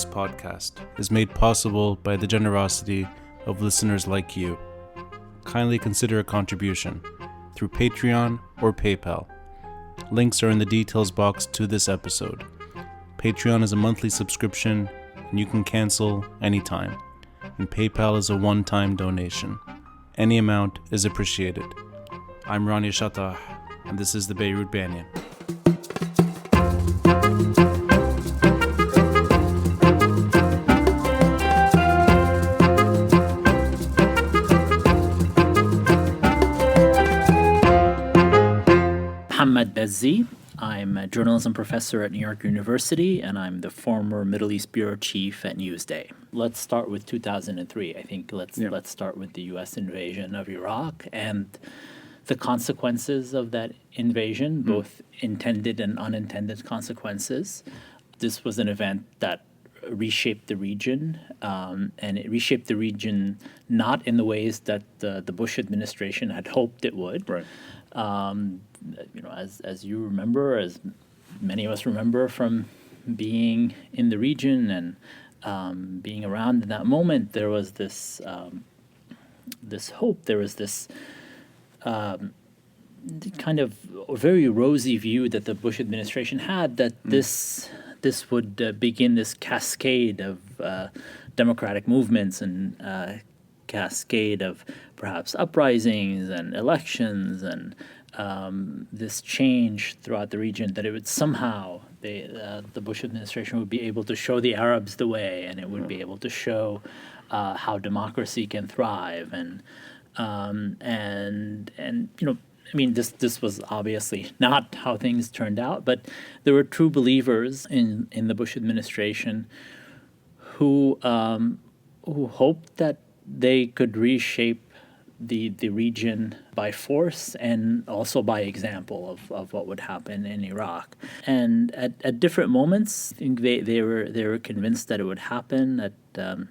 this podcast is made possible by the generosity of listeners like you. Kindly consider a contribution through Patreon or PayPal. Links are in the details box to this episode. Patreon is a monthly subscription and you can cancel anytime. And PayPal is a one-time donation. Any amount is appreciated. I'm Rani Shatah, and this is the Beirut Banyan. Mohamad Bazzi. I'm a journalism professor at New York University, and I'm the former Middle East bureau chief at Newsday. Let's start with 2003. I think let's start with the U.S. invasion of Iraq and the consequences of that invasion, both intended and unintended consequences. This was an event that reshaped the region, and it reshaped the region not in the ways that the Bush administration had hoped it would. Right. As you remember, as many of us remember from being in the region and being around in that moment, there was this hope. There was this kind of very rosy view that the Bush administration had that this would begin this cascade of democratic movements and cascade of perhaps uprisings and elections and this change throughout the region, that it would somehow, the Bush administration would be able to show the Arabs the way, and it would be able to show how democracy can thrive. This was obviously not how things turned out, but there were true believers in the Bush administration who hoped that they could reshape the region by force and also by example of what would happen in Iraq. And at different moments, I think they were convinced that it would happen. At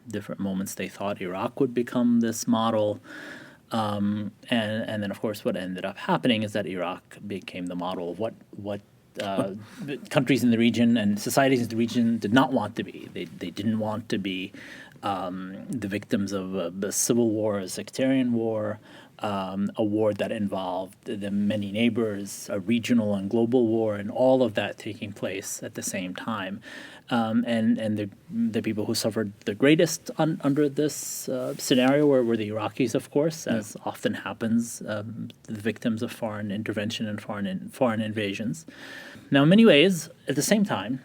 different moments, they thought Iraq would become this model. And then, of course, what ended up happening is that Iraq became the model of what countries in the region and societies in the region did not want to be. They didn't want to be the victims of a civil war, a sectarian war, a war that involved the many neighbors, a regional and global war, and all of that taking place at the same time. And the people who suffered the greatest under this scenario were the Iraqis, of course, as often happens, the victims of foreign intervention and foreign invasions. Now, in many ways, at the same time,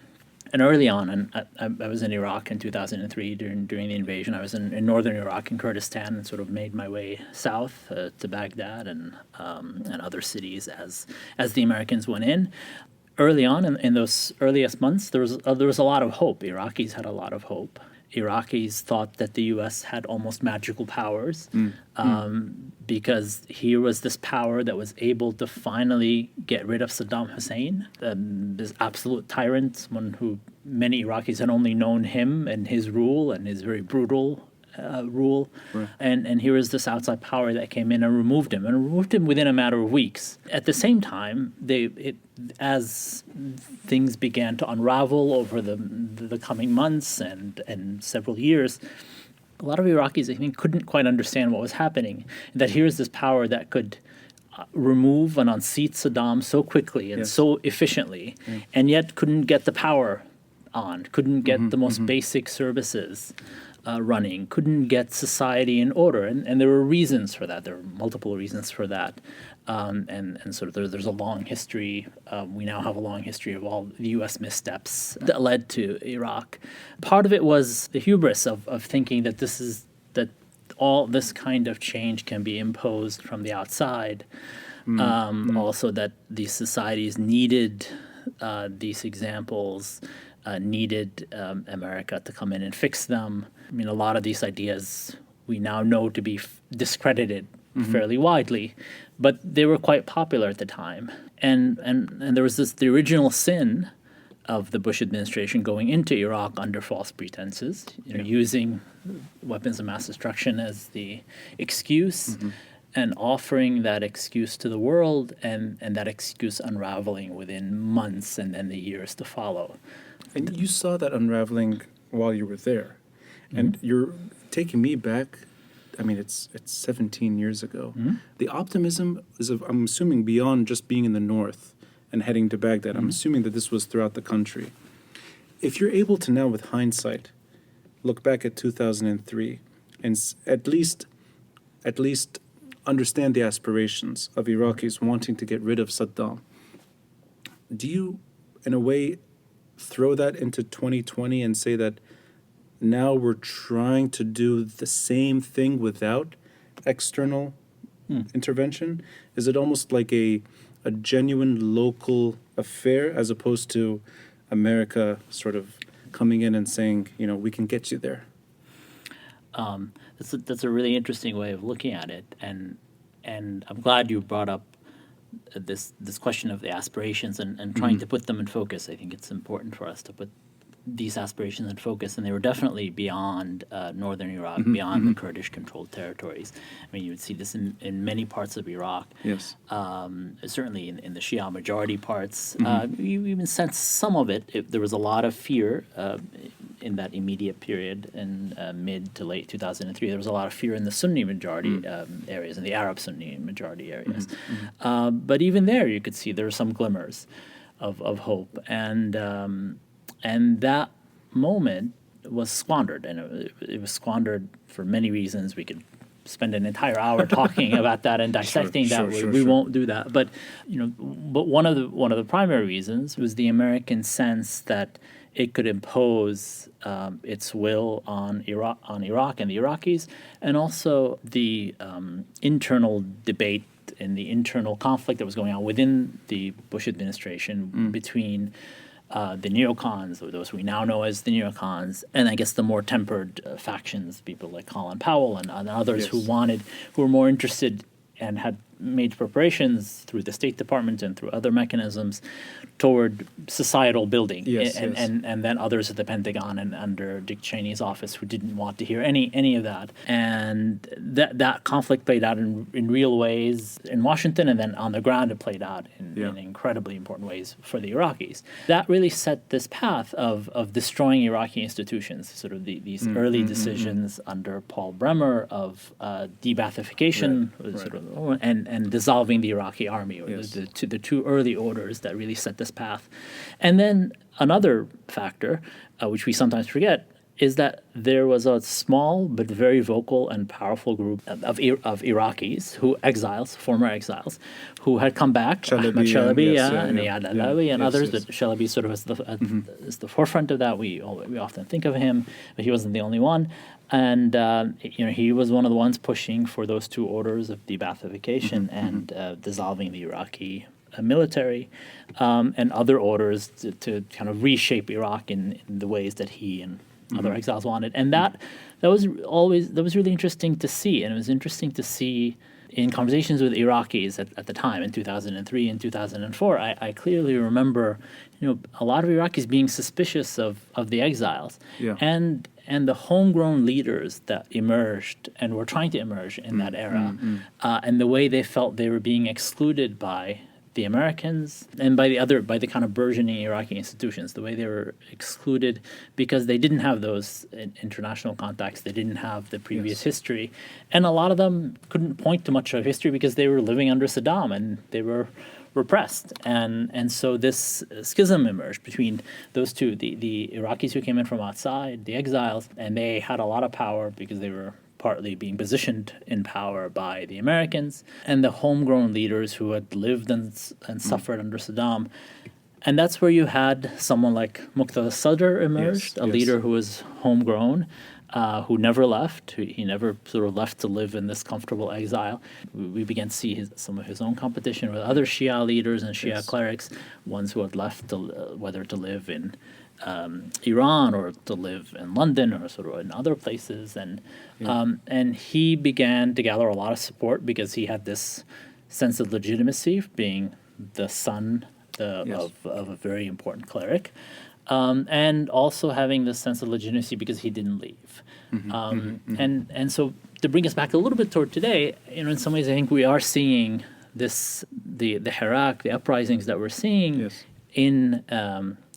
and early on, and I was in Iraq in 2003 during the invasion. I was in northern Iraq, in Kurdistan, and sort of made my way south to Baghdad and other cities as the Americans went in. Early on, in those earliest months, there was a lot of hope. Iraqis had a lot of hope. Iraqis thought that the U.S. had almost magical powers because here was this power that was able to finally get rid of Saddam Hussein, this absolute tyrant, one who many Iraqis had only known him and his rule and his very brutal rule. Right. And here was this outside power that came in and removed him within a matter of weeks. At the same time, as things began to unravel over the coming months and several years, a lot of Iraqis, I think, couldn't quite understand what was happening. That here's this power that could remove and unseat Saddam so quickly and so efficiently, and yet couldn't get the power on, couldn't get the most basic services running, couldn't get society in order. And there were reasons for that. There were multiple reasons for that. And sort of there's a long history. We now have a long history of all the U.S. missteps that led to Iraq. Part of it was the hubris of thinking that all this kind of change can be imposed from the outside. Also that these societies needed these examples, needed America to come in and fix them. I mean, a lot of these ideas we now know to be discredited fairly widely, but they were quite popular at the time. And there was the original sin of the Bush administration going into Iraq under false pretenses, using weapons of mass destruction as the excuse, and offering that excuse to the world, and that excuse unraveling within months and then the years to follow. And you saw that unraveling while you were there. And you're taking me back, I mean, it's 17 years ago. The optimism is, I'm assuming, beyond just being in the north and heading to Baghdad. I'm assuming that this was throughout the country. If you're able to now, with hindsight, look back at 2003 and at least understand the aspirations of Iraqis wanting to get rid of Saddam, do you, in a way, throw that into 2020 and say that now we're trying to do the same thing without external intervention? Is it almost like a genuine local affair as opposed to America sort of coming in and saying, you know, we can get you there? That's a really interesting way of looking at it, and I'm glad you brought up this question of the aspirations and trying to put them in focus. I think it's important for us to put these aspirations in focus, and they were definitely beyond northern Iraq, beyond the Kurdish-controlled territories. I mean, you would see this in many parts of Iraq. Yes. Certainly in the Shia majority parts. You even sense some of it. There was a lot of fear in that immediate period in mid to late 2003. There was a lot of fear in the Sunni majority areas, in the Arab Sunni majority areas. But even there, you could see there were some glimmers of hope. And that moment was squandered, and it was squandered for many reasons. We could spend an entire hour talking about that and dissecting that. We won't do that. But one of the primary reasons was the American sense that it could impose its will on Iraq and the Iraqis, and also the internal debate and the internal conflict that was going on within the Bush administration between the neocons, or those we now know as the neocons, and I guess the more tempered factions, people like Colin Powell and others who were more interested and had made preparations through the State Department and through other mechanisms toward societal building, and then others at the Pentagon and under Dick Cheney's office who didn't want to hear any of that. And that conflict played out in real ways in Washington, and then on the ground it played out in incredibly important ways for the Iraqis. That really set this path of destroying Iraqi institutions, sort of these early decisions under Paul Bremer of de-Baathification, and dissolving the Iraqi army, or the two early orders that really set this path. And then another factor, which we sometimes forget, is that there was a small but very vocal and powerful group of Iraqis, former exiles, who had come back, Ahmed Chalabi and Iyad Alawi and others, but Chalabi sort of is the forefront of that. We often think of him, but he wasn't the only one. And he was one of the ones pushing for those two orders of de-Baathification and dissolving the Iraqi military, and other orders to kind of reshape Iraq in the ways that he and other exiles wanted. And that was really interesting to see. And it was interesting to see in conversations with Iraqis at the time, in 2003 and 2004, I clearly remember, a lot of Iraqis being suspicious of the exiles, and the homegrown leaders that emerged and were trying to emerge in that era, and the way they felt they were being excluded by the Americans and by the kind of burgeoning Iraqi institutions, the way they were excluded because they didn't have those international contacts, they didn't have the previous history, and a lot of them couldn't point to much of history because they were living under Saddam and they were repressed, and so this schism emerged between those two, the Iraqis who came in from outside, the exiles, and they had a lot of power because they were partly being positioned in power by the Americans, and the homegrown leaders who had lived and suffered under Saddam. And that's where you had someone like Muqtada Sadr emerged, a leader who was homegrown, who never left. He never sort of left to live in this comfortable exile. We began to see some of his own competition with other Shia leaders and Shia clerics, ones who had left whether to live in Iran or to live in London or sort of in other places, and he began to gather a lot of support because he had this sense of legitimacy, being the son of a very important cleric, and also having this sense of legitimacy because he didn't leave. And so to bring us back a little bit toward today, in some ways I think we are seeing the Hirak, the uprisings that we're seeing in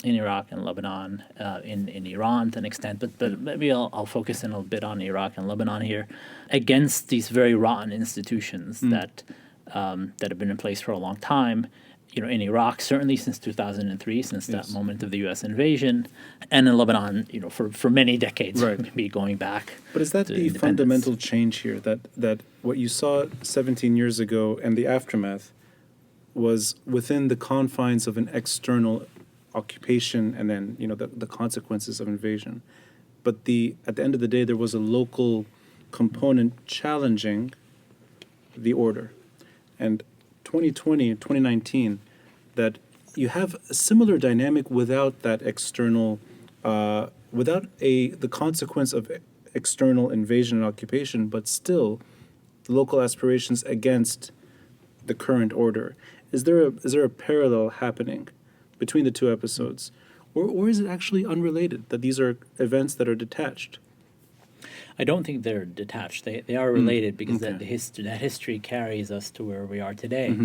in Iraq and Lebanon, in Iran to an extent, but maybe I'll focus in a bit on Iraq and Lebanon here, against these very rotten institutions that have been in place for a long time. In Iraq, certainly since 2003, since that moment of the U.S. invasion, and in Lebanon, for many decades, maybe going back. But is that the fundamental change here, that what you saw 17 years ago and the aftermath was within the confines of an external occupation and then, the consequences of invasion? But at the end of the day, there was a local component challenging the order. And 2020, 2019, that you have a similar dynamic without that external, without the consequence of external invasion and occupation, but still local aspirations against the current order. Is there a parallel happening between the two episodes, or is it actually unrelated, that these are events that are detached? I don't think they're detached. They are related because that history carries us to where we are today.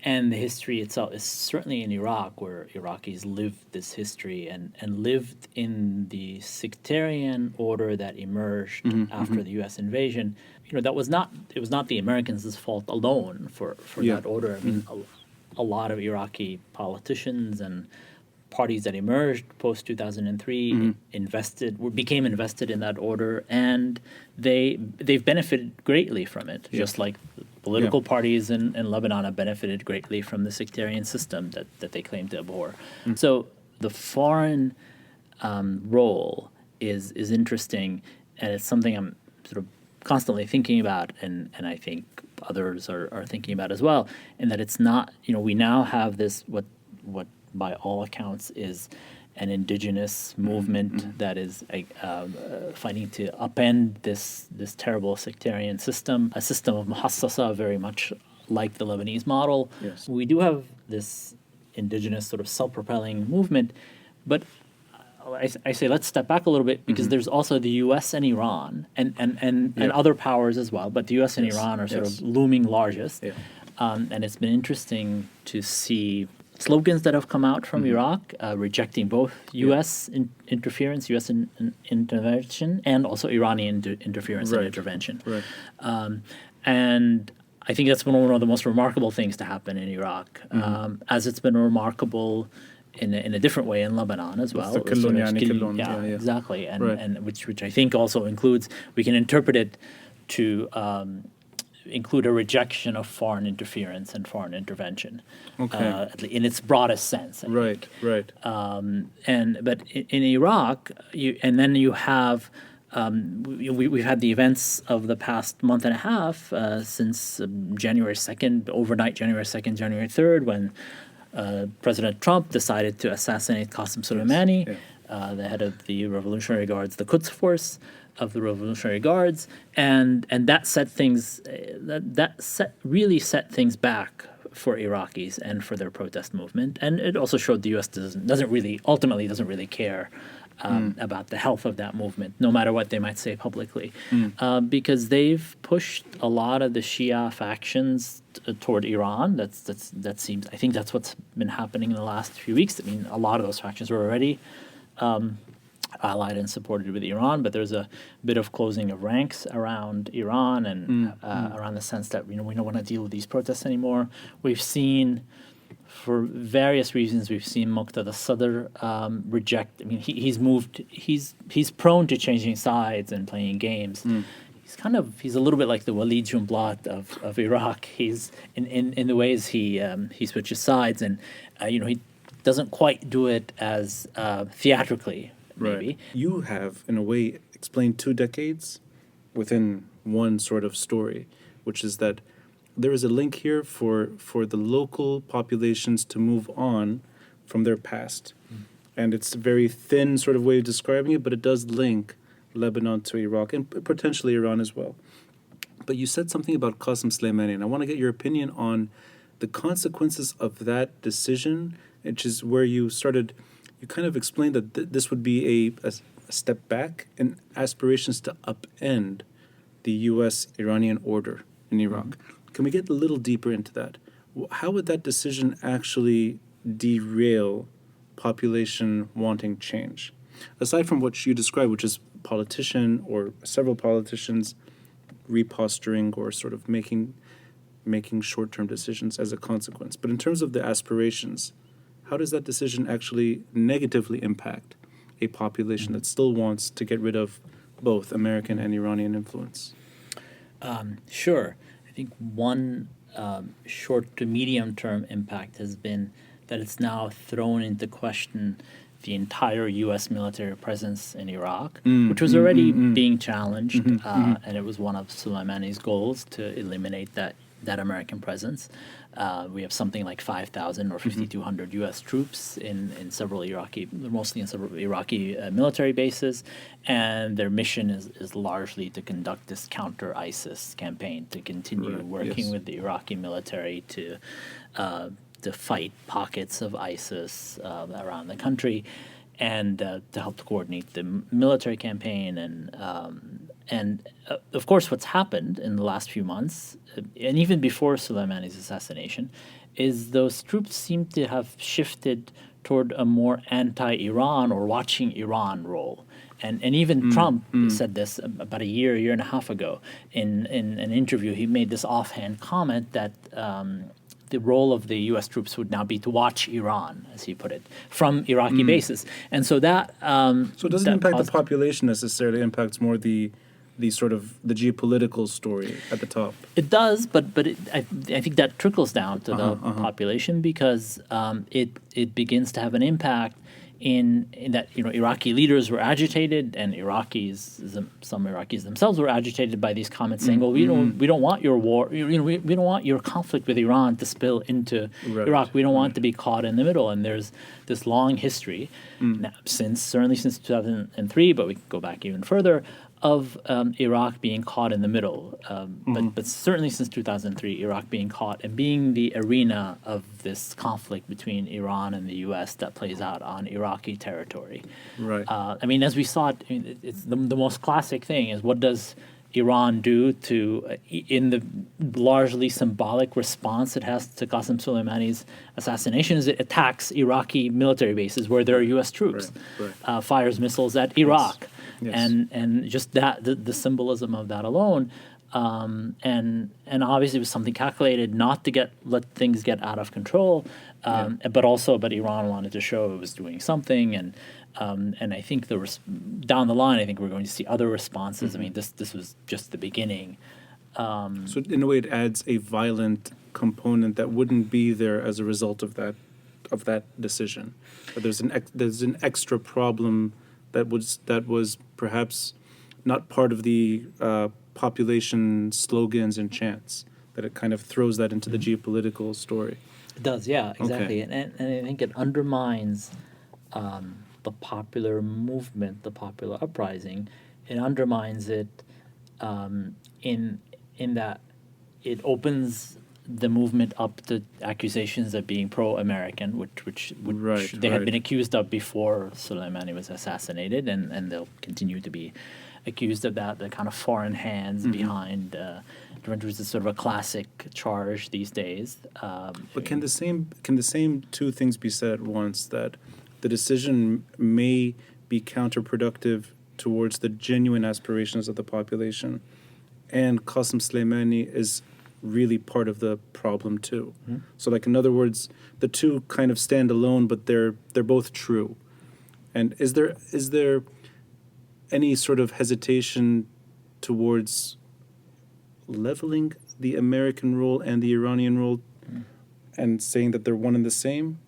And the history itself is certainly in Iraq, where Iraqis lived this history and lived in the sectarian order that emerged after the U.S. invasion. It was not the Americans' fault alone for that order. I mean, a lot of Iraqi politicians and parties that emerged post 2003 became invested in that order, and they've benefited greatly from it, just like political parties in Lebanon have benefited greatly from the sectarian system that they claim to abhor. So the foreign role is interesting, and it's something I'm sort of constantly thinking about, and I think others are thinking about as well, in that it's not, we now have this what by all accounts is an indigenous movement that is fighting to upend this terrible sectarian system, a system of muhassasa, very much like the Lebanese model. Yes. We do have this indigenous sort of self-propelling movement, but I say let's step back a little bit, because there's also the U.S. and Iran and other powers as well, but the U.S. and Iran are sort of looming largest. And it's been interesting to see slogans that have come out from Iraq rejecting both U.S. interference, U.S. intervention, and also Iranian interference and intervention. And I think that's been one of the most remarkable things to happen in Iraq, as it's been remarkable in a different way in Lebanon as well. Exactly, and which I think also includes, we can interpret it to include a rejection of foreign interference and foreign intervention, in its broadest sense. Right. But in Iraq, you have we've had the events of the past month and a half since January 2nd, overnight January 2nd, January 3rd, when President Trump decided to assassinate Qasem Soleimani, the head of the Revolutionary Guards, the Quds Force of the Revolutionary Guards, and that really set things back for Iraqis and for their protest movement, and it also showed the U.S. ultimately doesn't really care about the health of that movement, no matter what they might say publicly, because they've pushed a lot of the Shia factions toward Iran. That seems, I think that's what's been happening in the last few weeks. I mean, a lot of those factions were already allied and supported with Iran, but there's a bit of closing of ranks around Iran and around the sense that we don't want to deal with these protests anymore. We've seen, for various reasons, Muqtada Sadr reject. I mean, he's prone to changing sides and playing games. He's a little bit like the Walid Jumblat of Iraq. He's in the ways he switches sides, and he doesn't quite do it as theatrically. Maybe. Right. You have, in a way, explained 2 decades within one sort of story, which is that there is a link here for the local populations to move on from their past. And it's a very thin sort of way of describing it, but it does link Lebanon to Iraq and potentially Iran as well. But you said something about Qasem Soleimani, and I want to get your opinion on the consequences of that decision, which is where you kind of explained that this would be a step back in aspirations to upend the U.S.-Iranian order in Iraq. Can we get a little deeper into that? How would that decision actually derail population wanting change. Aside from what you described, which is politician or several politicians reposturing or sort of making short-term decisions as a consequence. But in terms of the aspirations, how does that decision actually negatively impact a population that still wants to get rid of both American and Iranian influence? Sure. I think one short to medium term impact has been that it's now thrown into question the entire U.S. military presence in Iraq, which was already being challenged, and it was one of Soleimani's goals to eliminate that American presence. We have something like 5,000 or 5,200 U.S. troops mostly in several Iraqi military bases, and their mission is largely to conduct this counter-ISIS campaign, to continue working with the Iraqi military to fight pockets of ISIS around the country, and to help to coordinate the military campaign. And of course, what's happened in the last few months, and even before Soleimani's assassination, is those troops seem to have shifted toward a more anti-Iran or watching Iran role. And even Trump said this about a year and a half ago. In an interview, he made this offhand comment that the role of the U.S. troops would now be to watch Iran, as he put it, from Iraqi bases. And so that so it doesn't impact the population necessarily. It impacts more the sort of the geopolitical story at the top. It does, but I think that trickles down to the population, because it begins to have an impact in that Iraqi leaders were agitated, and some Iraqis themselves were agitated by these comments saying, well, we don't want your war, we don't want your conflict with Iran to spill into Iraq. We don't want it to be caught in the middle. And there's this long history now, certainly since 2003, but we can go back even further, of Iraq being caught in the middle, but certainly since 2003, Iraq being caught and being the arena of this conflict between Iran and the U.S. that plays out on Iraqi territory. Right. I mean, as we saw, it's the most classic thing is, what does Iran do in the largely symbolic response it has to Qasem Soleimani's assassination? Is it attacks Iraqi military bases where there are U.S. troops, fires missiles at Iraq. Yes. And just that the symbolism of that alone, and obviously it was something calculated not to let things get out of control, but Iran wanted to show it was doing something, and I think down the line I think we're going to see other responses. I mean, this was just the beginning. So in a way, it adds a violent component that wouldn't be there as a result of that decision. But there's an extra problem that was perhaps not part of the population slogans and chants, that it kind of throws that into the geopolitical story. It does, yeah, exactly. Okay. And I think it undermines the popular movement, the popular uprising. It undermines it in that it opens the movement up to accusations of being pro-American, which they had been accused of before Soleimani was assassinated, and they'll continue to be accused of that. The kind of foreign hands behind, which is sort of a classic charge these days. But can the same two things be said at once? That the decision may be counterproductive towards the genuine aspirations of the population, and Qasem Soleimani is really part of the problem too. So, like, in other words, the two kind of stand alone, but they're both true. And is there any sort of hesitation towards leveling the American role and the Iranian role and saying that they're one and the same?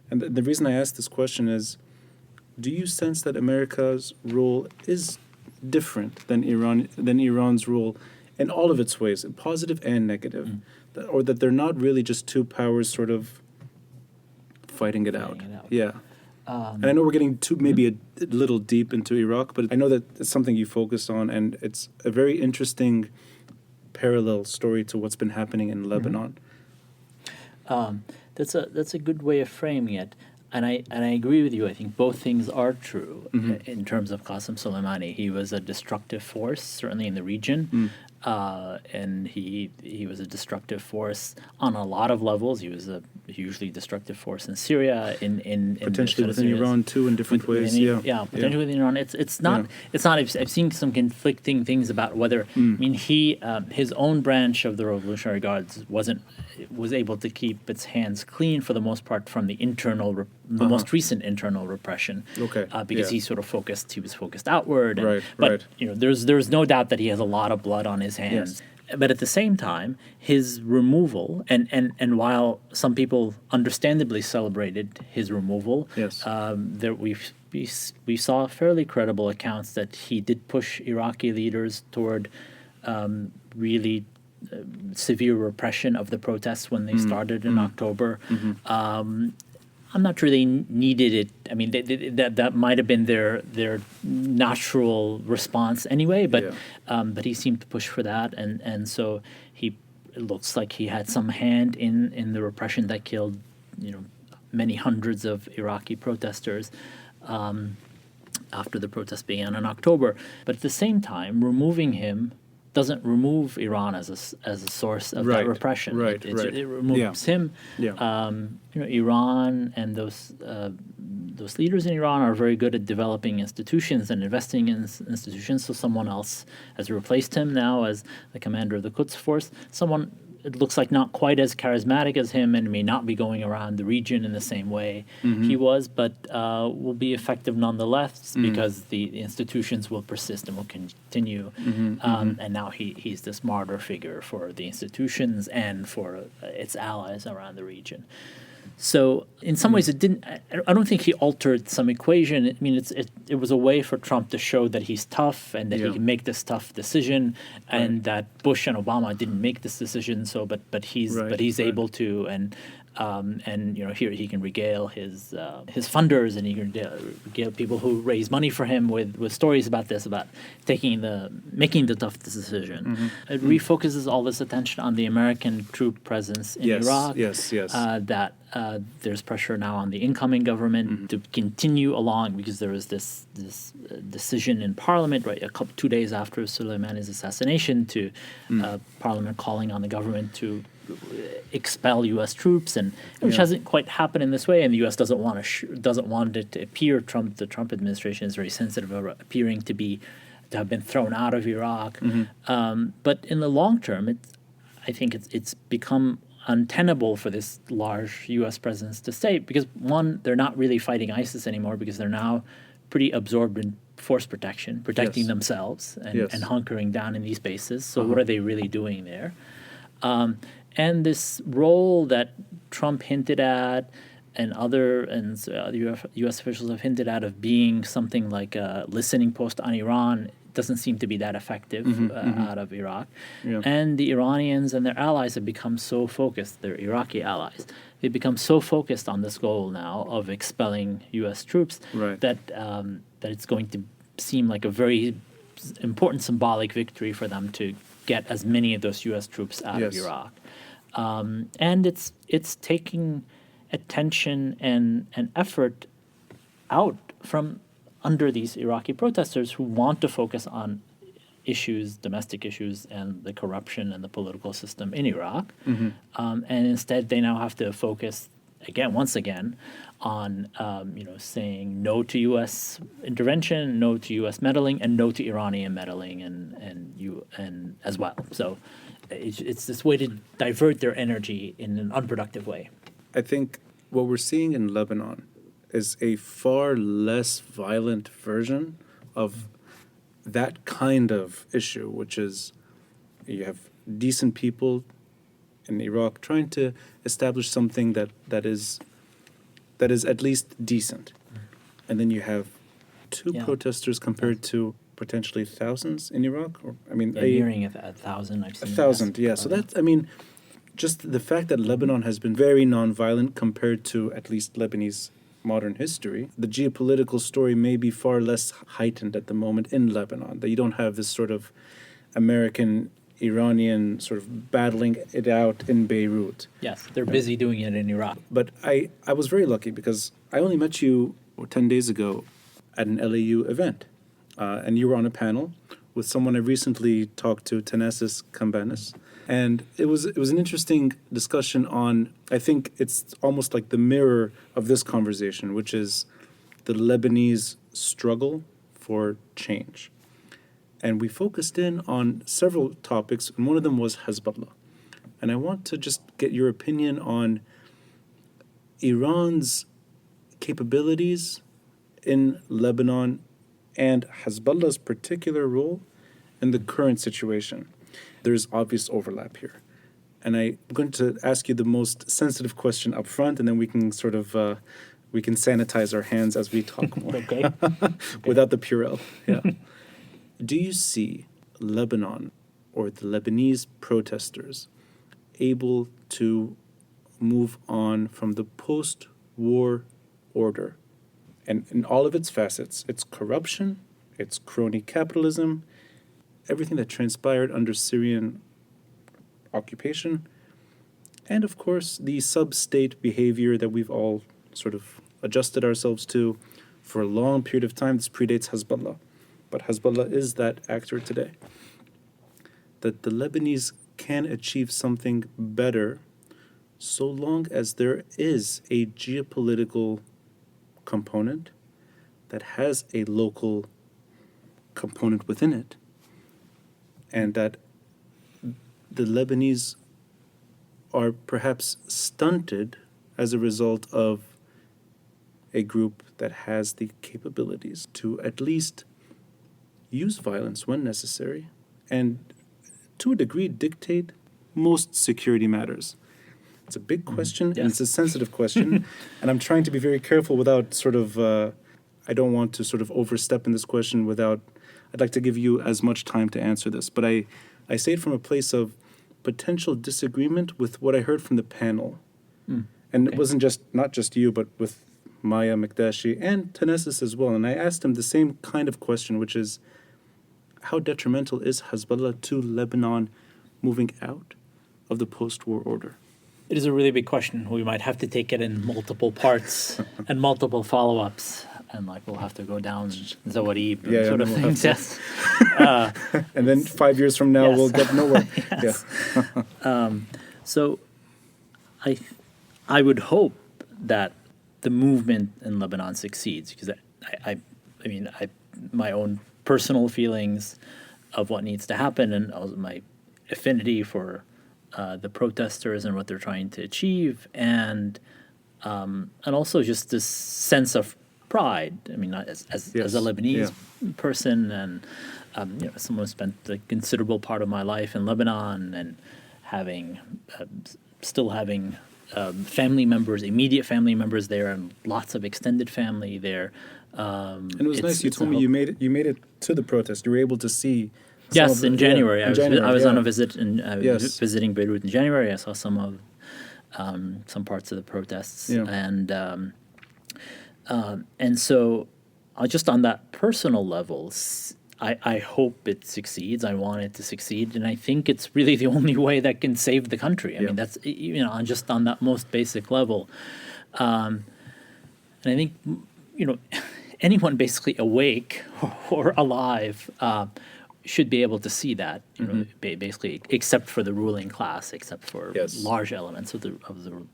And the reason I ask this question is, do you sense that America's role is different than Iran's role in all of its ways, positive and negative, or that they're not really just two powers sort of fighting it out? Yeah. And I know we're getting maybe a little deep into Iraq, but I know that it's something you focus on, and it's a very interesting parallel story to what's been happening in Lebanon. That's a good way of framing it. And I agree with you. I think both things are true in terms of Qasem Soleimani. He was a destructive force, certainly in the region, and he was a destructive force on a lot of levels. He was a hugely destructive force in Syria, in Potentially within Syria's- Iran too, in different ways. Potentially within Iran. It's not. I've seen some conflicting things about whether. I mean, his own branch of the Revolutionary Guards was able to keep its hands clean for the most part from the most recent internal repression. Okay. Because he was focused outward. Right. But there's no doubt that he has a lot of blood on his hands. Yes. But at the same time, his removal, and while some people understandably celebrated his removal, yes. We saw fairly credible accounts that he did push Iraqi leaders toward really severe repression of the protests when they started in October. I'm not sure they needed it. I mean, that might have been their natural response anyway. But he seemed to push for that, and so it looks like he had some hand in the repression that killed, many hundreds of Iraqi protesters after the protests began in October. But at the same time, removing him doesn't remove Iran as a source of that repression. It removes him. Iran and those leaders in Iran are very good at developing institutions and investing in institutions. So someone else has replaced him now as the commander of the Quds Force. Someone, it looks like, not quite as charismatic as him and may not be going around the region in the same way he was, but will be effective nonetheless because the institutions will persist and will continue. And now he's this martyr figure for the institutions and for its allies around the region. So in some ways, I don't think he altered some equation. I mean, it was a way for Trump to show that he's tough and that he can make this tough decision, and that Bush and Obama didn't make this decision. So, but he's able to, and here he can regale his funders, and he can regale people who raise money for him with stories about making the tough decision. It refocuses all this attention on the American troop presence in Iraq. That there's pressure now on the incoming government to continue along, because there was this decision in Parliament 2 days after Soleimani's assassination to Parliament calling on the government to expel U.S. troops, and which hasn't quite happened in this way, and the U.S. doesn't want it to appear. The Trump administration is very sensitive about appearing to have been thrown out of Iraq. But in the long term, I think it's become untenable for this large U.S. presence to stay, because one, they're not really fighting ISIS anymore, because they're now pretty absorbed in force protecting themselves and hunkering down in these bases. So what are they really doing there? And this role that Trump hinted at, and U.S. officials have hinted at, of being something like a listening post on Iran, doesn't seem to be that effective out of Iraq. And the Iranians and their allies have become so focused, their Iraqi allies, they've become so focused on this goal now of expelling U.S. troops that it's going to seem like a very important symbolic victory for them to get as many of those U.S. troops out of Iraq. And it's taking attention and effort out from under these Iraqi protesters who want to focus on domestic issues, and the corruption and the political system in Iraq. And instead, they now have to focus once again on saying no to U.S. intervention, no to U.S. meddling, and no to Iranian meddling, and as well. So it's this way to divert their energy in an unproductive way. I think what we're seeing in Lebanon is a far less violent version of that kind of issue, which is you have decent people in Iraq trying to establish something that is at least decent. And then you have two protesters compared to potentially thousands in Iraq. Nearing 1,000, I've seen. 1,000, yeah. So that's, just the fact that Lebanon has been very nonviolent compared to at least Lebanese modern history, the geopolitical story may be far less heightened at the moment in Lebanon, that you don't have this sort of American-Iranian sort of battling it out in Beirut. Yes, they're busy doing it in Iraq. But I was very lucky, because I only met you 10 days ago at an LAU event, and you were on a panel with someone I recently talked to, Tanasis Kambanis, And it was an interesting discussion on, I think it's almost like the mirror of this conversation, which is the Lebanese struggle for change. And we focused in on several topics, and one of them was Hezbollah. And I want to just get your opinion on Iran's capabilities in Lebanon and Hezbollah's particular role in the current situation. There's obvious overlap here. And I'm going to ask you the most sensitive question up front, and then we can sort of we can sanitize our hands as we talk more. Okay. Without the Purell. Yeah. Do you see Lebanon or the Lebanese protesters able to move on from the post-war order and in all of its facets, its corruption, its crony capitalism, everything that transpired under Syrian occupation, and of course the sub-state behavior that we've all sort of adjusted ourselves to for a long period of time? This predates Hezbollah, but Hezbollah is that actor today. That the Lebanese can achieve something better so long as there is a geopolitical component that has a local component within it, and that the Lebanese are perhaps stunted as a result of a group that has the capabilities to at least use violence when necessary and to a degree dictate most security matters. It's a big question, and it's a sensitive question, and I'm trying to be very careful without sort of, I don't want to sort of overstep in this question without, I'd like to give you as much time to answer this, but I say it from a place of potential disagreement with what I heard from the panel. And it wasn't not just you, but with Maya Mikdashi and Tanessis as well. And I asked him the same kind of question, which is, how detrimental is Hezbollah to Lebanon moving out of the post-war order? It is a really big question. We might have to take it in multiple parts and multiple follow-ups. And we'll have to go down Zawarib and sort of things. Yes. And then 5 years from now, we'll get nowhere. Yes. So I would hope that the movement in Lebanon succeeds, because I mean, my own personal feelings of what needs to happen, and also my affinity for the protesters and what they're trying to achieve, and also just this sense of pride. I mean, as a Lebanese person, and someone who spent a considerable part of my life in Lebanon, and still having family members, immediate family members there, and lots of extended family there. And it was nice. You told me you made it to the protest. You were able to see. Yes, in January. I was on a visit, and I was visiting Beirut in January. I saw some parts of the protests, and so just on that personal level, I hope it succeeds. I want it to succeed, and I think it's really the only way that can save the country. I mean, that's just on that most basic level, and I think anyone basically awake or alive should be able to see that. Basically, except for the ruling class, except for large elements of the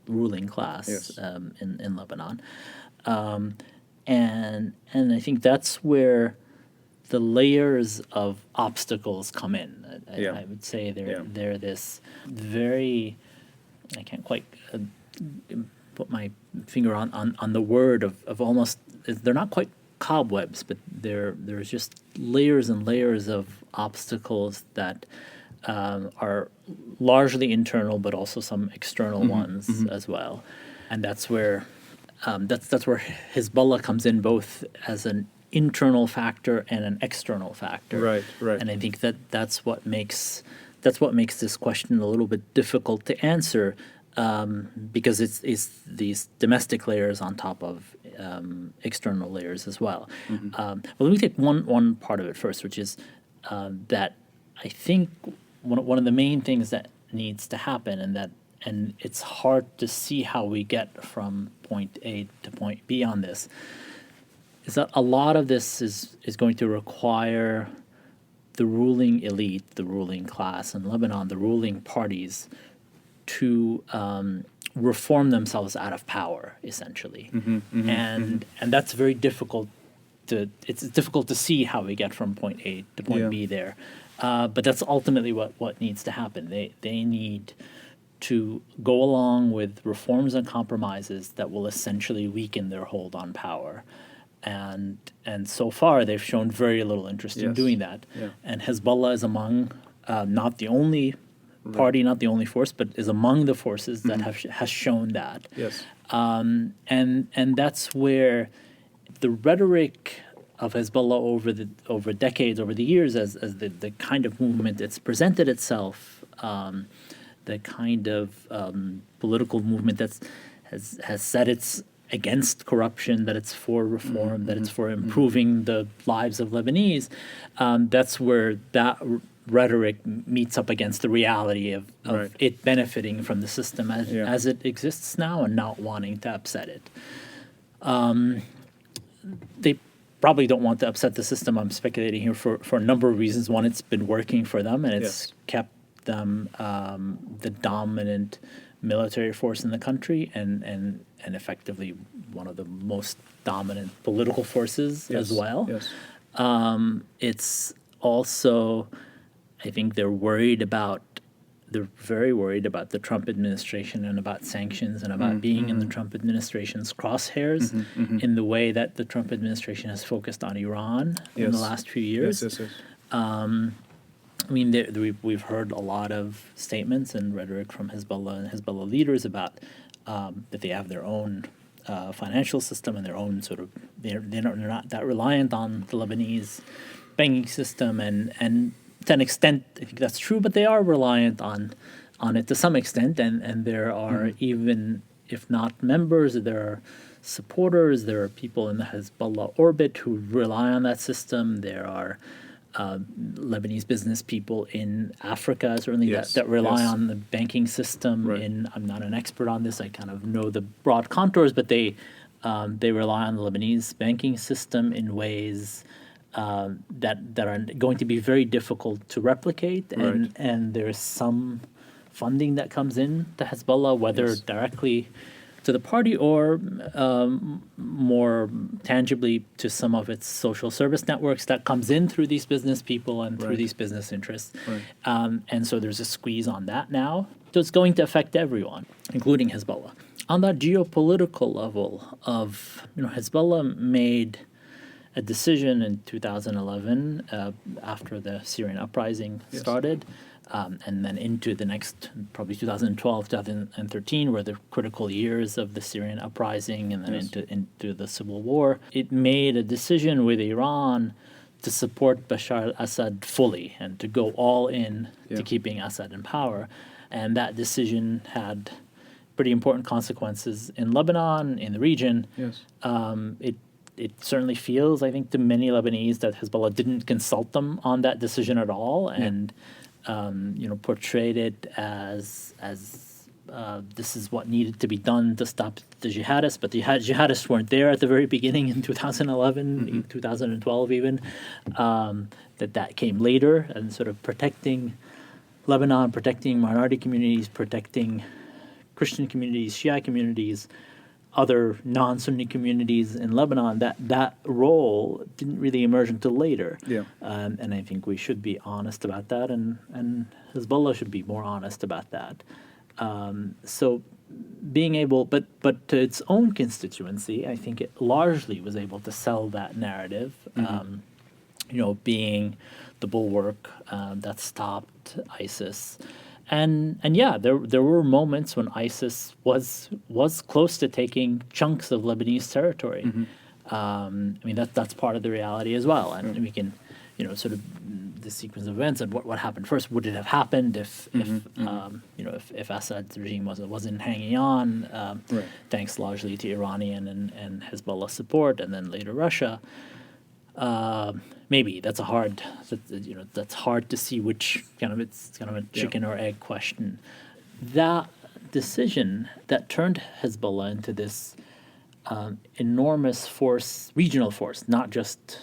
ruling class in Lebanon, and I think that's where the layers of obstacles come in. I would say they're this very, I can't quite put my finger on the word of almost, they're not quite cobwebs, but there's just layers and layers of obstacles that are largely internal, but also some external ones as well. And that's where that's where Hezbollah comes in, both as an internal factor and an external factor. Right. And I think that's what makes this question a little bit difficult to answer, because it's these domestic layers on top of external layers as well. Well, let me take one part of it first, which is that I think one of the main things that needs to happen, and it's hard to see how we get from point A to point B on this, is that a lot of this is going to require the ruling elite, the ruling class in Lebanon, the ruling parties, to reform themselves out of power, essentially. And that's very difficult. It's difficult to see how we get from point A to point B there. But that's ultimately what needs to happen. They need to go along with reforms and compromises that will essentially weaken their hold on power. And so far, they've shown very little interest in doing that. Yeah. And Hezbollah is among, not the only party, not the only force, but is among the forces that has shown that. Yes. And that's where the rhetoric of Hezbollah over decades, over the years, as the kind of movement it's presented itself, the kind of political movement has said it's against corruption, that it's for reform, that it's for improving the lives of Lebanese. That's where that rhetoric meets up against the reality of Right. it benefiting from the system as it exists now and not wanting to upset it. They probably don't want to upset the system. I'm speculating here for a number of reasons. One, it's been working for them, and it's kept them the dominant military force in the country and effectively one of the most dominant political forces as well. Yes. It's also, I think they're very worried about the Trump administration and about sanctions and about being in the Trump administration's crosshairs in the way that the Trump administration has focused on Iran in the last few years. Yes. I mean, we've heard a lot of statements and rhetoric from Hezbollah and Hezbollah leaders about that they have their own financial system and their own sort of they're not that reliant on the Lebanese banking system, and to an extent I think that's true, but they are reliant on it to some extent, and there are even if not members, there are supporters, there are people in the Hezbollah orbit who rely on that system. There are Lebanese business people in Africa, certainly that rely on the banking system. Right. I'm not an expert on this. I kind of know the broad contours, but they rely on the Lebanese banking system in ways that are going to be very difficult to replicate. And there's some funding that comes in to Hezbollah, whether directly to the party or more tangibly to some of its social service networks that comes in through these business people and through these business interests. And so there's a squeeze on that now. So it's going to affect everyone, including Hezbollah. On that geopolitical level of, Hezbollah made a decision in 2011 after the Syrian uprising started, and then into the next, probably 2012, 2013, were the critical years of the Syrian uprising, and then into the civil war. It made a decision with Iran to support Bashar al-Assad fully and to go all in to keeping Assad in power. And that decision had pretty important consequences in Lebanon, in the region. It certainly feels, I think, to many Lebanese that Hezbollah didn't consult them on that decision at all, and portrayed it as this is what needed to be done to stop the jihadists. But the jihadists weren't there at the very beginning in 2011, 2012 even. That came later, and sort of protecting Lebanon, protecting minority communities, protecting Christian communities, Shia communities, other non-Sunni communities in Lebanon, that role didn't really emerge until later. And I think we should be honest about that, and Hezbollah should be more honest about that. So being able, but to its own constituency, I think it largely was able to sell that narrative, being the bulwark that stopped ISIS. And there were moments when ISIS was close to taking chunks of Lebanese territory. That's part of the reality as well. And we can, sort of the sequence of events and what happened first. Would it have happened if Assad's regime wasn't hanging on, thanks largely to Iranian and Hezbollah support, and then later Russia? Maybe that's hard to see which it's kind of a chicken or egg question. That decision that turned Hezbollah into this enormous force, regional force, not just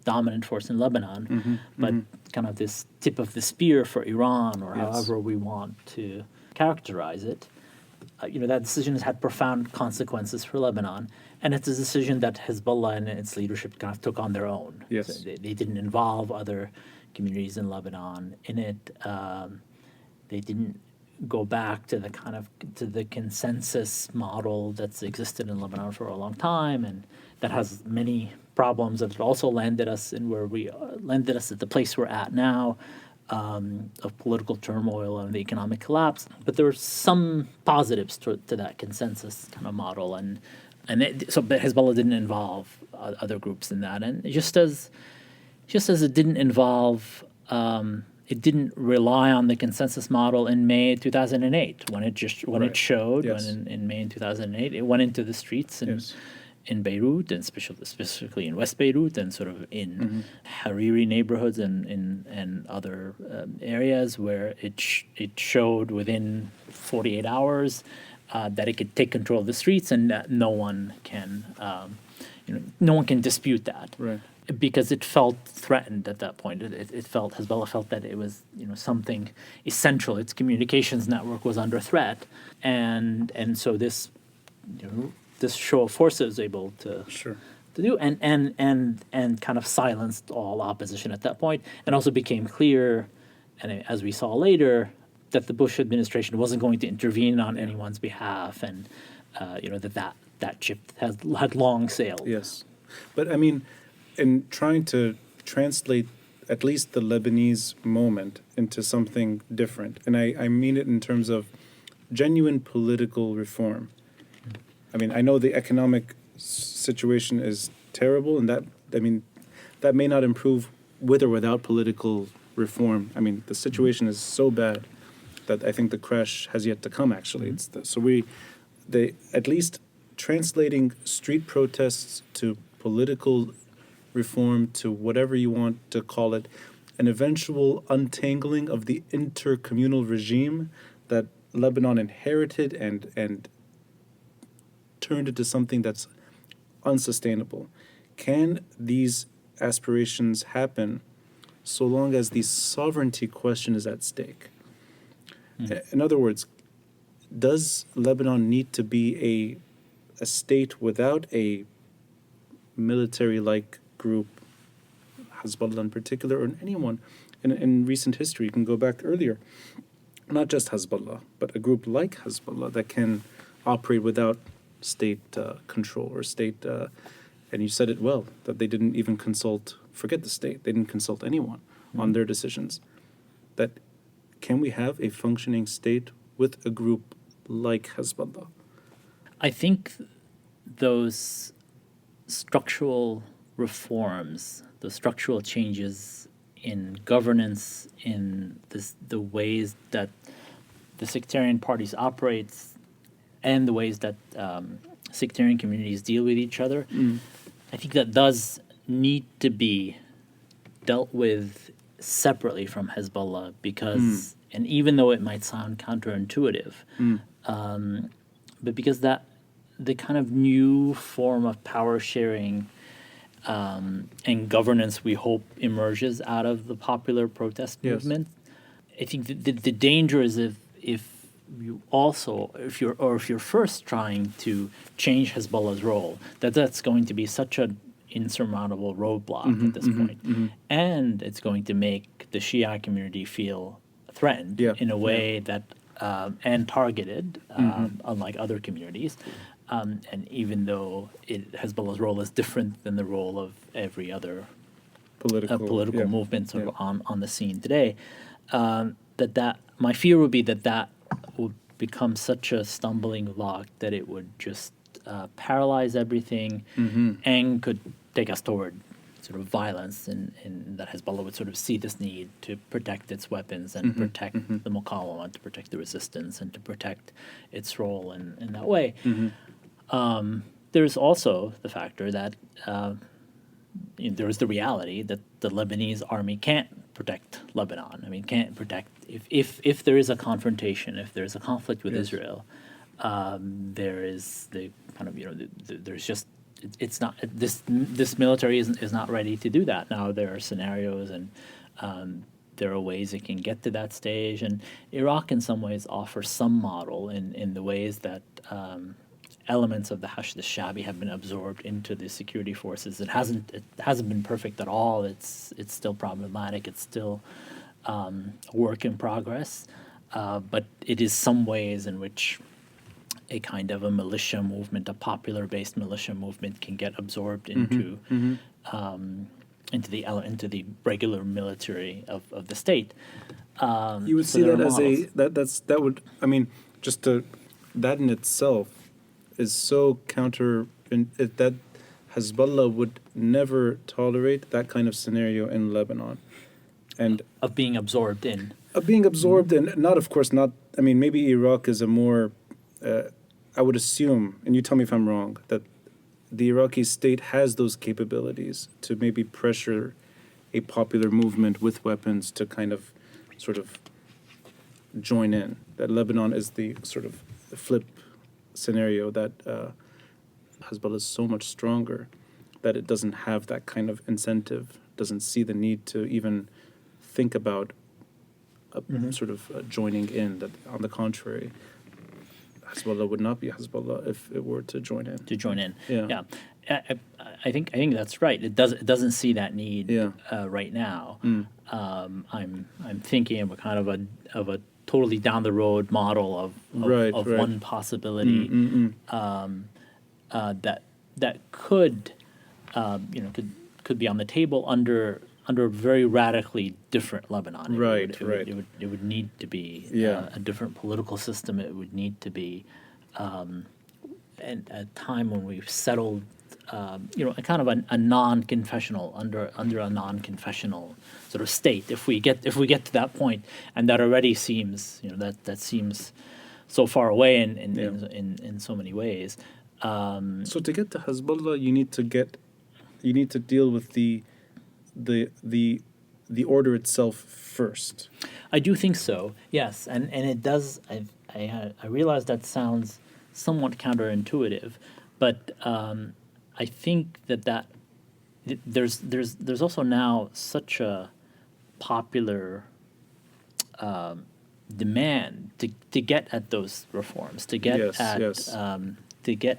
dominant force in Lebanon, but kind of this tip of the spear for Iran, or however we want to characterize it. That decision has had profound consequences for Lebanon, and it's a decision that Hezbollah and its leadership kind of took on their own. Yes. So they didn't involve other communities in Lebanon in it. They didn't go back to the consensus model that's existed in Lebanon for a long time, and that has many problems that also landed us at the place we're at now, of political turmoil and the economic collapse. But there were some positives to that consensus kind of model, but Hezbollah didn't involve other groups in that, and just as it didn't involve. It didn't rely on the consensus model in May 2008 when it showed. Yes. When in May 2008 it went into the streets in Beirut, and specifically in West Beirut, and sort of in Hariri neighborhoods and other areas where it showed within 48 hours that it could take control of the streets, and that no one can dispute that. Right. Because it felt threatened at that point. Hezbollah felt that it was something essential. Its communications network was under threat, and so this show of force was able to do and kind of silenced all opposition at that point, and also became clear, and as we saw later, that the Bush administration wasn't going to intervene on anyone's behalf, and that ship had long sailed. Yes, but I mean, in trying to translate at least the Lebanese moment into something different, and I mean it in terms of genuine political reform. I mean, I know the economic situation is terrible, and that may not improve with or without political reform. I mean, the situation is so bad that I think the crash has yet to come, actually. At least translating street protests to political reform, to whatever you want to call it, an eventual untangling of the intercommunal regime that Lebanon inherited and turned into something that's unsustainable. Can these aspirations happen so long as the sovereignty question is at stake? In other words, does Lebanon need to be a state without a military-like group, Hezbollah in particular, or anyone in recent history? You can go back earlier. Not just Hezbollah, but a group like Hezbollah that can operate without state control or state, and you said it well, that they didn't even forget the state, they didn't consult anyone on their decisions. That can we have a functioning state with a group like Hezbollah? I think those structural reforms, the structural changes in governance, in the ways that the sectarian parties operate, and the ways that sectarian communities deal with each other, I think that does need to be dealt with separately from Hezbollah, because, and even though it might sound counterintuitive, but because that the kind of new form of power sharing and governance we hope emerges out of the popular protest movement. I think the danger is if you're first trying to change Hezbollah's role, that's going to be such an insurmountable roadblock at this point. And it's going to make the Shia community feel threatened in a way that and targeted, unlike other communities. And even though Hezbollah's role is different than the role of every other political movement sort of on the scene today, that my fear would be that would become such a stumbling block that it would just paralyze everything and could take us toward sort of violence, and that Hezbollah would sort of see this need to protect its weapons and protect the Muqawama, to protect the resistance, and to protect its role in that way. There's also the factor that there is the reality that the Lebanese army can't protect Lebanon. I mean, can't protect if there is a confrontation, if there's a conflict with Israel, there is the kind of there's just it's not this military is not ready to do that. Now there are scenarios and there are ways it can get to that stage, and Iraq in some ways offers some model in the ways that elements of the Hashd al-Shabi have been absorbed into the security forces. It hasn't been perfect at all. It's still problematic. It's still a work in progress, but it is some ways in which a kind of a militia movement, a popular-based militia movement, can get absorbed into into the regular military of the state. You would so see there that are as models. that would, I mean, that in itself is so that Hezbollah would never tolerate that kind of scenario in Lebanon, and Of being absorbed in. being absorbed in, not, of course, not. I mean, maybe Iraq is a more. I would assume, and you tell me if I'm wrong, that the Iraqi state has those capabilities to maybe pressure a popular movement with weapons to kind of, sort of, join in. That Lebanon is the sort of flip scenario, that Hezbollah is so much stronger that it doesn't have that kind of incentive, doesn't see the need to even think about sort of joining in. That, on the contrary, Hezbollah would not be Hezbollah if it were to join in. Yeah. I think that's right. It doesn't see that need right now. I'm thinking of a kind of a totally down the road model of one possibility that could could be on the table under a very radically different Lebanon. It would need to be a different political system. It would need to be a time when we've settled, a kind of a non-confessional under a non-confessional sort of state. If we get to that point, and that already seems that seems so far away in so many ways. So to get to Hezbollah, you need to deal with the order itself first. I do think so. Yes, and it does. I realize that sounds somewhat counterintuitive, but I think that there's also now such a popular demand to get at those reforms, to get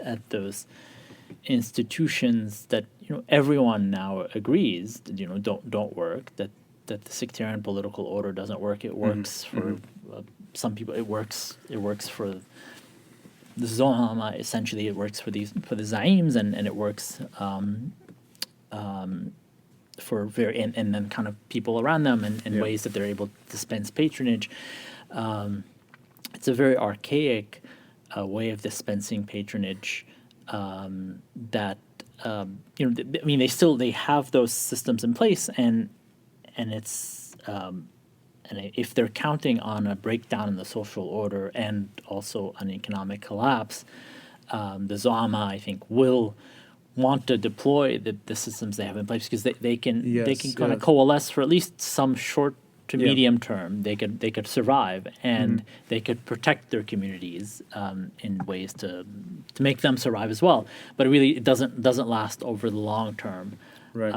at those institutions that everyone now agrees don't work, that the sectarian political order doesn't work. It works for some people. It works for the Zohama. Essentially, it works for the Zaims, and it works for and then kind of people around them in ways that they're able to dispense patronage. It's a very archaic way of dispensing patronage. That they have those systems in place, and it's and if they're counting on a breakdown in the social order and also an economic collapse, the Zohama, I think, will want to deploy the systems they have in place, because they can kind of coalesce for at least some short to medium term. They could survive, and they could protect their communities in ways to make them survive as well. But it doesn't last over the long term, right?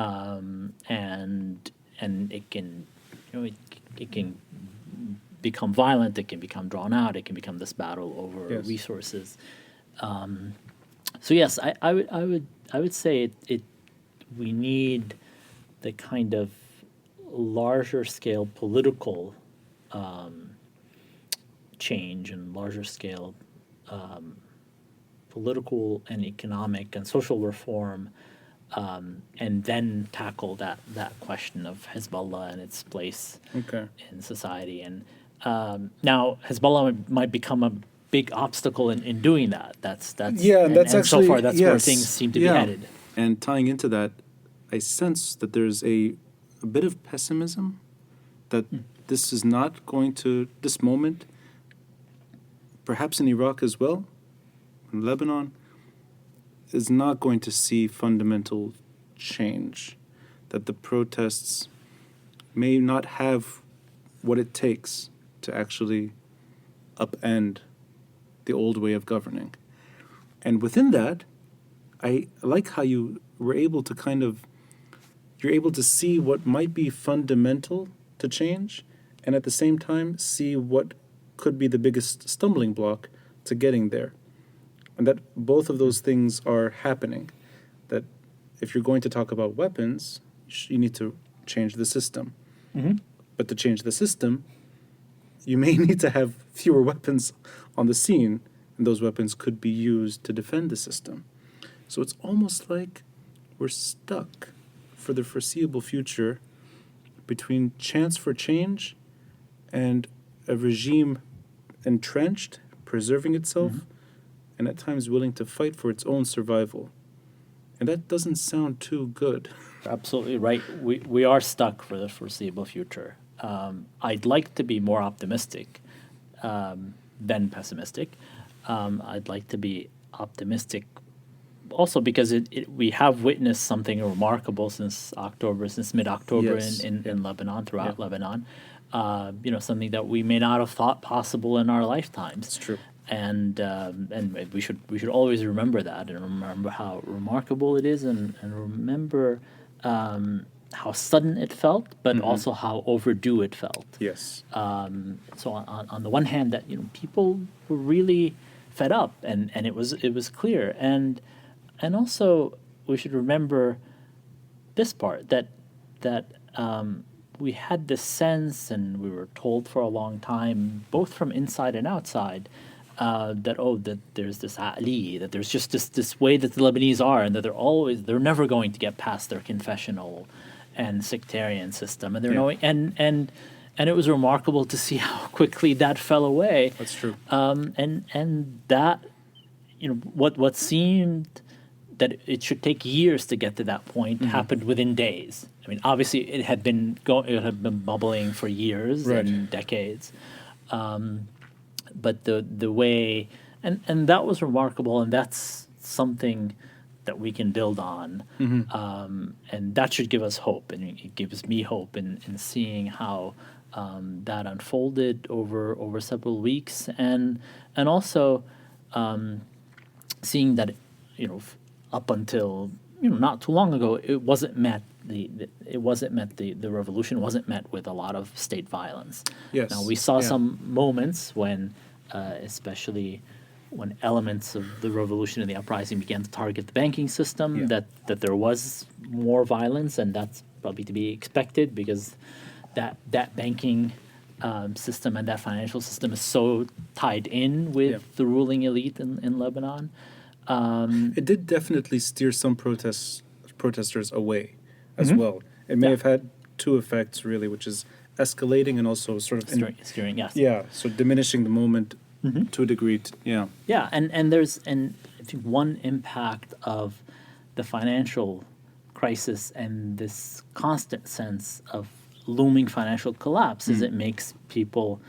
And it can it can become violent. It can become drawn out. It can become this battle over resources. So yes, I would say we need the kind of larger scale political change and larger scale political and economic and social reform, and then tackle that question of Hezbollah and its place in society. And now Hezbollah might become a big obstacle in doing that. That's actually, so far that's where things seem to be headed. And tying into that, I sense that there's a bit of pessimism that this is not going to, this moment, perhaps in Iraq as well, in Lebanon, is not going to see fundamental change, that the protests may not have what it takes to actually upend the old way of governing. And within that, I like how you were able to you're able to see what might be fundamental to change, and at the same time see what could be the biggest stumbling block to getting there. And that both of those things are happening. That if you're going to talk about weapons, you need to change the system. But to change the system, you may need to have fewer weapons on the scene, and those weapons could be used to defend the system. So it's almost like we're stuck for the foreseeable future between chance for change and a regime entrenched, preserving itself, and at times willing to fight for its own survival. And that doesn't sound too good. Absolutely right. We are stuck for the foreseeable future. I'd like to be more optimistic than pessimistic. I'd like to be optimistic also because we have witnessed something remarkable since mid-October Yes. in Lebanon, throughout Lebanon. Something that we may not have thought possible in our lifetimes. It's true. And we should always remember that, and remember how remarkable it is, and remember how sudden it felt, but also how overdue it felt. Yes. So on the one hand, that people were really fed up, and it was clear, and also we should remember this part that we had this sense, and we were told for a long time, both from inside and outside, that there's this a'li, that there's just this way that the Lebanese are, and that they're never going to get past their confessional and sectarian system, and and it was remarkable to see how quickly that fell away. That's true. And that what seemed that it should take years to get to that point happened within days. I mean, obviously it had been bubbling for years and decades. But the way, and that was remarkable, and that's something that we can build on, and that should give us hope, and it gives me hope in seeing how that unfolded over several weeks, and also seeing that up until not too long ago, it wasn't met. The revolution wasn't met with a lot of state violence. Yes. Now we saw some moments when, especially when elements of the revolution and the uprising began to target the banking system, that there was more violence, and that's probably to be expected because that banking system and that financial system is so tied in with the ruling elite in Lebanon. It did definitely steer some protesters away as well. It may have had two effects, really, which is escalating and also sort of steering, yes. Yeah, so diminishing the moment to a degree. Yeah, and there's I think one impact of the financial crisis and this constant sense of looming financial collapse is it makes people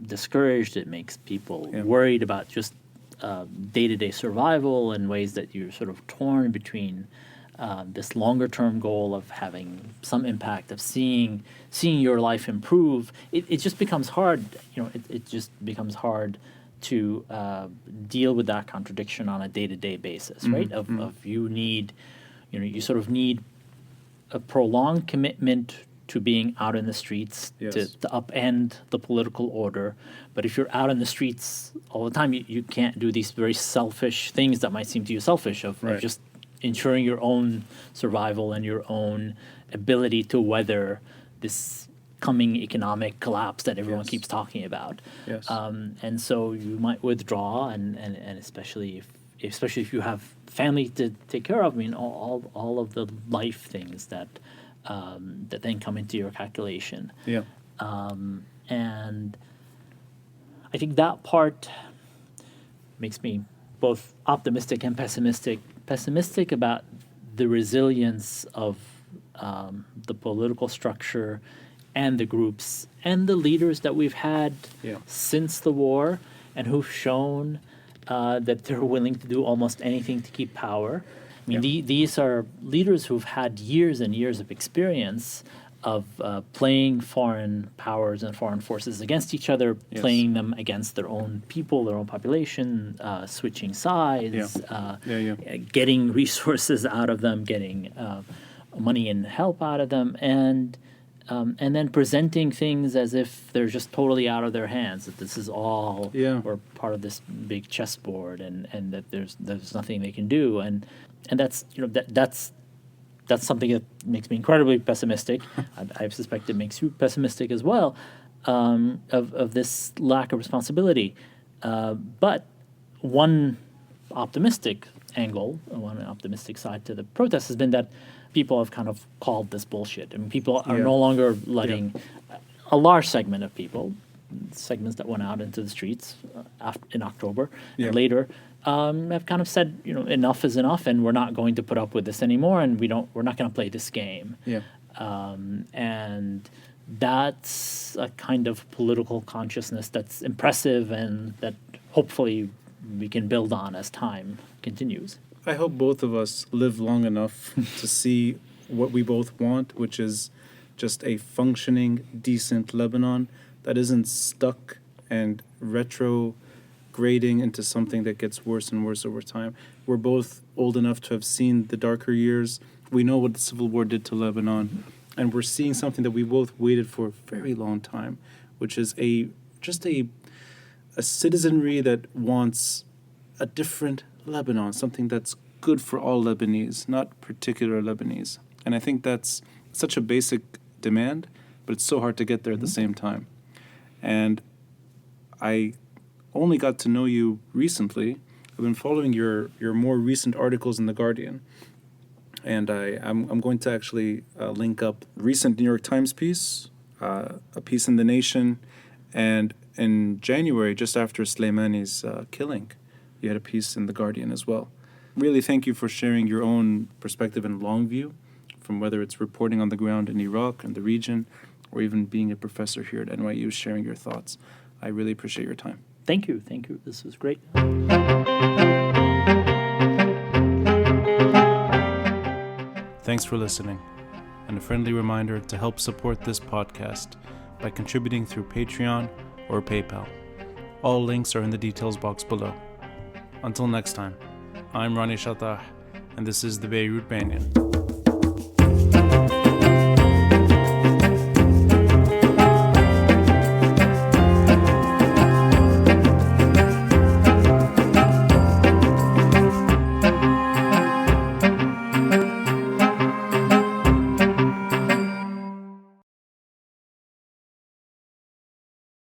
discouraged. It makes people worried about just day-to-day survival in ways that you're sort of torn between this longer-term goal of having some impact, of seeing your life improve. It just becomes hard. It just becomes hard to deal with that contradiction on a day-to-day basis, right? Of you need, you sort of need a prolonged commitment to being out in the streets to upend the political order. But if you're out in the streets all the time, you can't do these very selfish things that might seem to you selfish of just ensuring your own survival and your own ability to weather this coming economic collapse that everyone keeps talking about. And so you might withdraw, and especially if you have family to take care of. I mean, all of the life things that then come into your calculation. And I think that part makes me both optimistic and pessimistic. Pessimistic about the resilience of the political structure and the groups and the leaders that we've had since the war, and who've shown that they're willing to do almost anything to keep power. I mean, these are leaders who've had years and years of experience playing foreign powers and foreign forces against each other, Yes. playing them against their own people, their own population, switching sides, getting resources out of them, getting money and help out of them, and then presenting things as if they're just totally out of their hands, that this is all or part of this big chessboard, and that there's nothing they can do, and that's that's something that makes me incredibly pessimistic. I suspect it makes you pessimistic as well, of this lack of responsibility. But one optimistic angle, one optimistic side to the protest has been that people have kind of called this bullshit. I mean, people are no longer letting a large segment of people, segments that went out into the streets in October and later, have kind of said, enough is enough, and we're not going to put up with this anymore, and we're not going to play this game. And that's a kind of political consciousness that's impressive, and that hopefully we can build on as time continues. I hope both of us live long enough to see what we both want, which is just a functioning, decent Lebanon that isn't stuck and retrograding into something that gets worse and worse over time. We're both old enough to have seen the darker years. We know what the Civil War did to Lebanon, and we're seeing something that we both waited for a very long time, which is a citizenry that wants a different Lebanon, something that's good for all Lebanese, not particular Lebanese. And I think that's such a basic demand, but it's so hard to get there at the same time. And I only got to know you recently. I've been following your more recent articles in The Guardian. And I'm going to actually link up a recent New York Times piece, a piece in The Nation, and in January, just after Soleimani's killing, you had a piece in The Guardian as well. Really, thank you for sharing your own perspective and long view, from whether it's reporting on the ground in Iraq and the region, or even being a professor here at NYU, sharing your thoughts. I really appreciate your time. Thank you. This was great. Thanks for listening, and a friendly reminder to help support this podcast by contributing through Patreon or PayPal. All links are in the details box below. Until next time, I'm Rani Shatah, and this is the Beirut Banyan.